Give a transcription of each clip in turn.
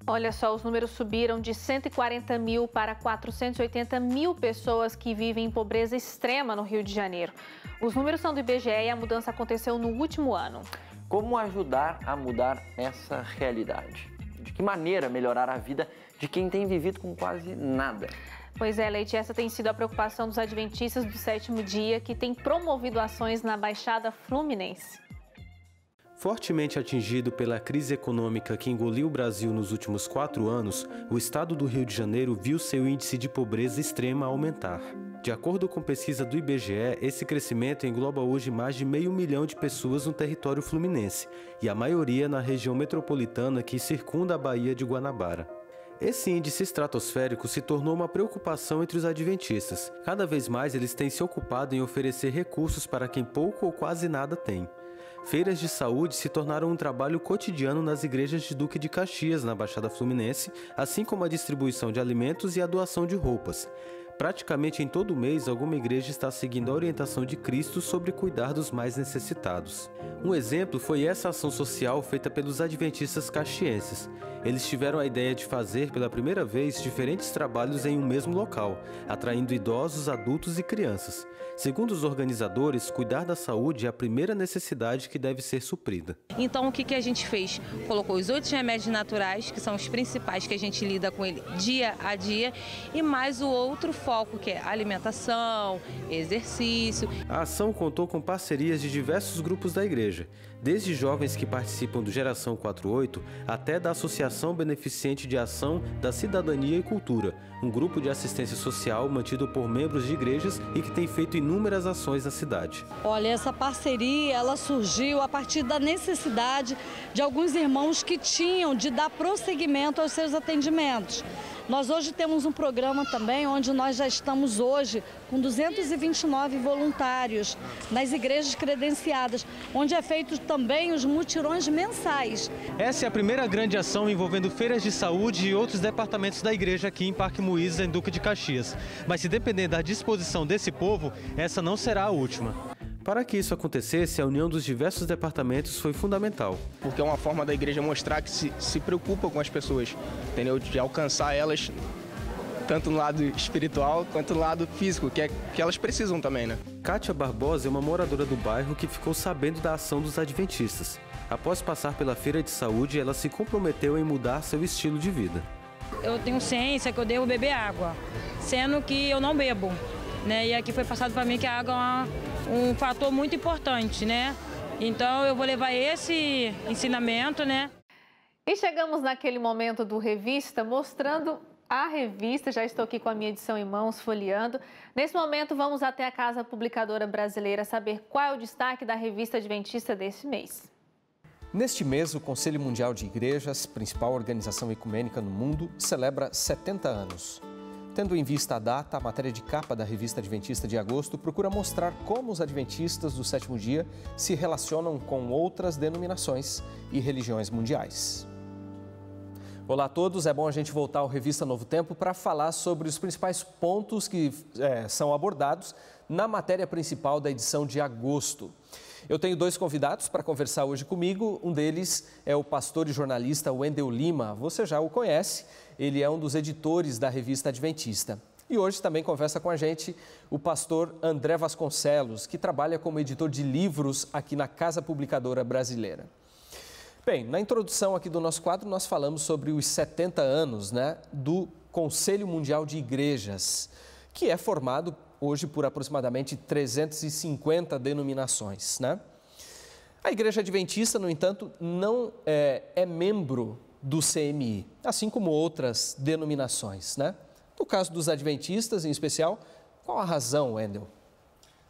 Olha só, os números subiram de 140 mil para 480 mil pessoas que vivem em pobreza extrema no Rio de Janeiro. Os números são do IBGE e a mudança aconteceu no último ano. Como ajudar a mudar essa realidade? De que maneira melhorar a vida de quem tem vivido com quase nada? Pois é, Leite, essa tem sido a preocupação dos adventistas do sétimo dia, que tem promovido ações na Baixada Fluminense. Fortemente atingido pela crise econômica que engoliu o Brasil nos últimos 4 anos, o estado do Rio de Janeiro viu seu índice de pobreza extrema aumentar. De acordo com pesquisa do IBGE, esse crescimento engloba hoje mais de 500 mil de pessoas no território fluminense, e a maioria na região metropolitana que circunda a Baía de Guanabara. Esse índice estratosférico se tornou uma preocupação entre os adventistas. Cada vez mais eles têm se ocupado em oferecer recursos para quem pouco ou quase nada tem. Feiras de saúde se tornaram um trabalho cotidiano nas igrejas de Duque de Caxias, na Baixada Fluminense, assim como a distribuição de alimentos e a doação de roupas. Praticamente em todo mês, alguma igreja está seguindo a orientação de Cristo sobre cuidar dos mais necessitados. Um exemplo foi essa ação social feita pelos adventistas caxienses. Eles tiveram a ideia de fazer pela primeira vez diferentes trabalhos em um mesmo local, atraindo idosos, adultos e crianças. Segundo os organizadores, cuidar da saúde é a primeira necessidade que deve ser suprida. Então o que a gente fez? Colocou os 8 remédios naturais, que são os principais que a gente lida com ele dia a dia, e mais o outro foco, que é alimentação, exercício. A ação contou com parcerias de diversos grupos da igreja, desde jovens que participam do Geração 48 até da Associação Beneficente de Ação da Cidadania e Cultura, um grupo de assistência social mantido por membros de igrejas e que tem feito inúmeras ações na cidade. Olha, essa parceria, ela surgiu a partir da necessidade de alguns irmãos que tinham de dar prosseguimento aos seus atendimentos. Nós hoje temos um programa também onde nós já estamos hoje com 229 voluntários nas igrejas credenciadas, onde é feito também os mutirões mensais. Essa é a primeira grande ação envolvendo feiras de saúde e outros departamentos da igreja aqui em Parque Muíza, em Duque de Caxias. Mas se depender da disposição desse povo, essa não será a última. Para que isso acontecesse, a união dos diversos departamentos foi fundamental. Porque é uma forma da igreja mostrar que se preocupa com as pessoas, entendeu? De alcançar elas, tanto no lado espiritual quanto no lado físico, que elas precisam também, né? Kátia Barbosa é uma moradora do bairro que ficou sabendo da ação dos adventistas. Após passar pela feira de saúde, ela se comprometeu em mudar seu estilo de vida. Eu tenho ciência que eu devo beber água, sendo que eu não bebo, né? E aqui foi passado para mim que a água é um fator muito importante, né? Então eu vou levar esse ensinamento, né? E chegamos naquele momento do Revista, mostrando a revista. Já estou aqui com a minha edição em mãos, folheando. Nesse momento vamos até a Casa Publicadora Brasileira saber qual é o destaque da Revista Adventista desse mês. Neste mês, o Conselho Mundial de Igrejas, principal organização ecumênica no mundo, celebra 70 anos. Tendo em vista a data, a matéria de capa da Revista Adventista de agosto procura mostrar como os adventistas do sétimo dia se relacionam com outras denominações e religiões mundiais. Olá a todos, é bom a gente voltar ao Revista Novo Tempo para falar sobre os principais pontos que são abordados na matéria principal da edição de agosto. Eu tenho 2 convidados para conversar hoje comigo. Um deles é o pastor e jornalista Wendel Lima. Você já o conhece, ele é um dos editores da Revista Adventista. E hoje também conversa com a gente o pastor André Vasconcelos, que trabalha como editor de livros aqui na Casa Publicadora Brasileira. Bem, na introdução aqui do nosso quadro, nós falamos sobre os 70 anos, do Conselho Mundial de Igrejas, que é formado hoje por aproximadamente 350 denominações, A Igreja Adventista, no entanto, não é membro do CMI, assim como outras denominações, No caso dos adventistas, em especial, qual a razão, Wendel?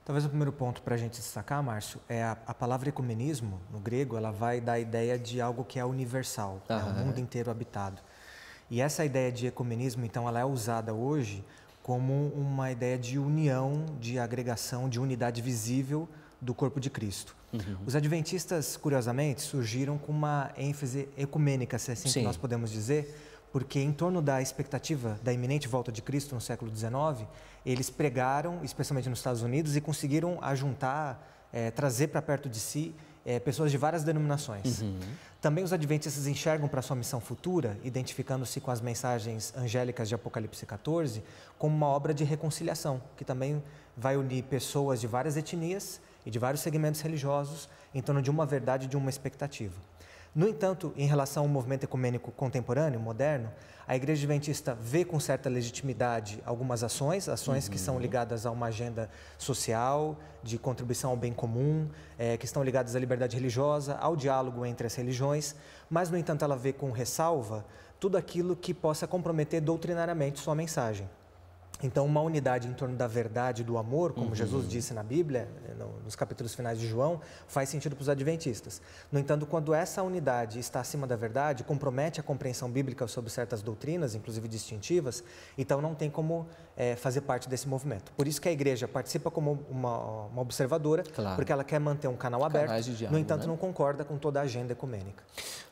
Talvez o primeiro ponto para a gente destacar, Márcio, é a palavra ecumenismo, no grego, ela vai dar a ideia de algo que é universal, o mundo inteiro habitado. E essa ideia de ecumenismo, então, ela é usada hoje como uma ideia de união, de agregação, de unidade visível do corpo de Cristo. Os adventistas, curiosamente, surgiram com uma ênfase ecumênica, se é assim que nós podemos dizer, porque em torno da expectativa da iminente volta de Cristo no século XIX, eles pregaram, especialmente nos Estados Unidos, e conseguiram ajuntar, trazer para perto de si pessoas de várias denominações. Também os adventistas enxergam para sua missão futura, identificando-se com as mensagens angélicas de Apocalipse 14, como uma obra de reconciliação, que também vai unir pessoas de várias etnias e de vários segmentos religiosos em torno de uma verdade e de uma expectativa. No entanto, em relação ao movimento ecumênico contemporâneo, moderno, a Igreja Adventista vê com certa legitimidade algumas ações que são ligadas a uma agenda social, de contribuição ao bem comum, que estão ligadas à liberdade religiosa, ao diálogo entre as religiões, mas, no entanto, ela vê com ressalva tudo aquilo que possa comprometer doutrinariamente sua mensagem. Então, uma unidade em torno da verdade e do amor, como Jesus disse na Bíblia, nos capítulos finais de João, faz sentido para os adventistas. No entanto, quando essa unidade está acima da verdade, compromete a compreensão bíblica sobre certas doutrinas, inclusive distintivas, então não tem como fazer parte desse movimento. Por isso que a igreja participa como uma observadora, porque ela quer manter um canal aberto, diálogo, no entanto, não concorda com toda a agenda ecumênica.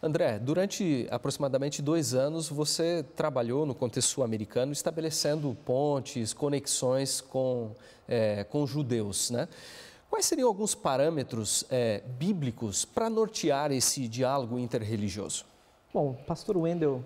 André, durante aproximadamente 2 anos, você trabalhou no contexto sul-americano, estabelecendo pontes, conexões com judeus, né? Quais seriam alguns parâmetros bíblicos para nortear esse diálogo interreligioso? Bom, o pastor Wendel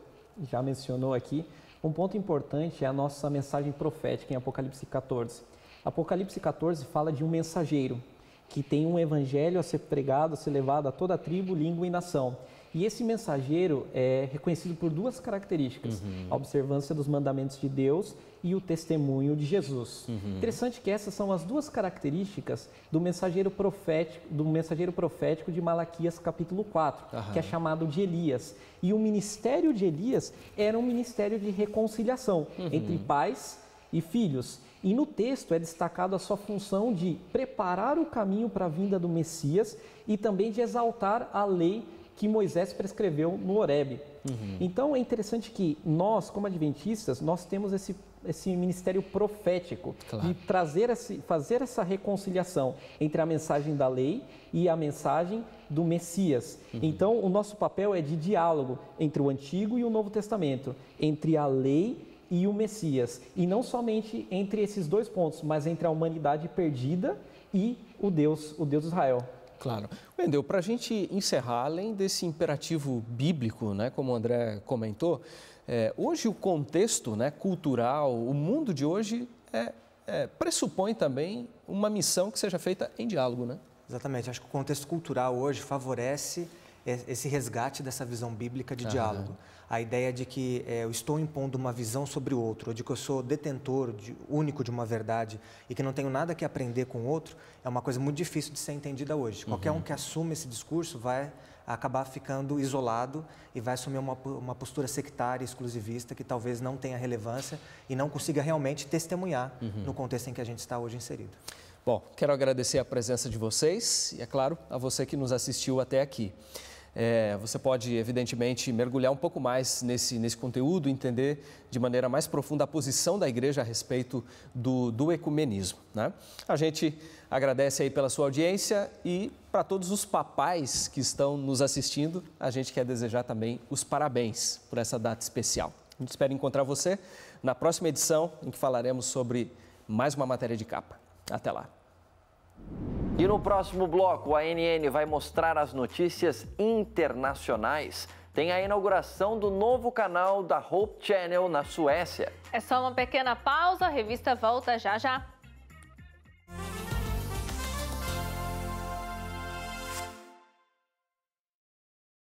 já mencionou aqui, um ponto importante é a nossa mensagem profética em Apocalipse 14. Apocalipse 14 fala de um mensageiro que tem um evangelho a ser pregado, a ser levado a toda a tribo, língua e nação. E esse mensageiro é reconhecido por 2 características, a observância dos mandamentos de Deus e o testemunho de Jesus. Interessante que essas são as 2 características do mensageiro profético de Malaquias capítulo 4, que é chamado de Elias. E o ministério de Elias era um ministério de reconciliação entre pais e filhos. E no texto é destacado a sua função de preparar o caminho para a vinda do Messias e também de exaltar a lei que Moisés prescreveu no Horebe. Então é interessante que nós, como adventistas, nós temos esse ministério profético de fazer essa reconciliação entre a mensagem da lei e a mensagem do Messias. Então o nosso papel é de diálogo entre o Antigo e o Novo Testamento, entre a lei e o Messias. E não somente entre esses 2 pontos, mas entre a humanidade perdida e o Deus de Israel. Claro. Wendel, para a gente encerrar, além desse imperativo bíblico, né, como o André comentou, hoje o contexto, né, cultural, o mundo de hoje pressupõe também uma missão que seja feita em diálogo, né? Exatamente. Acho que o contexto cultural hoje favorece esse resgate dessa visão bíblica de diálogo. A ideia de que eu estou impondo uma visão sobre o outro, ou de que eu sou detentor único de uma verdade e que não tenho nada que aprender com o outro, é uma coisa muito difícil de ser entendida hoje. Qualquer um que assume esse discurso vai acabar ficando isolado e vai assumir uma postura sectária, exclusivista, que talvez não tenha relevância e não consiga realmente testemunhar no contexto em que a gente está hoje inserido. Bom, quero agradecer a presença de vocês e, é claro, a você que nos assistiu até aqui. Você pode, evidentemente, mergulhar um pouco mais nesse conteúdo, entender de maneira mais profunda a posição da igreja a respeito do ecumenismo, né? A gente agradece aí pela sua audiência e para todos os papais que estão nos assistindo, a gente quer desejar também os parabéns por essa data especial. A gente espera encontrar você na próxima edição, em que falaremos sobre mais uma matéria de capa. Até lá! E no próximo bloco, a ANN vai mostrar as notícias internacionais. Tem a inauguração do novo canal da Hope Channel na Suécia. É só uma pequena pausa, a revista volta já já.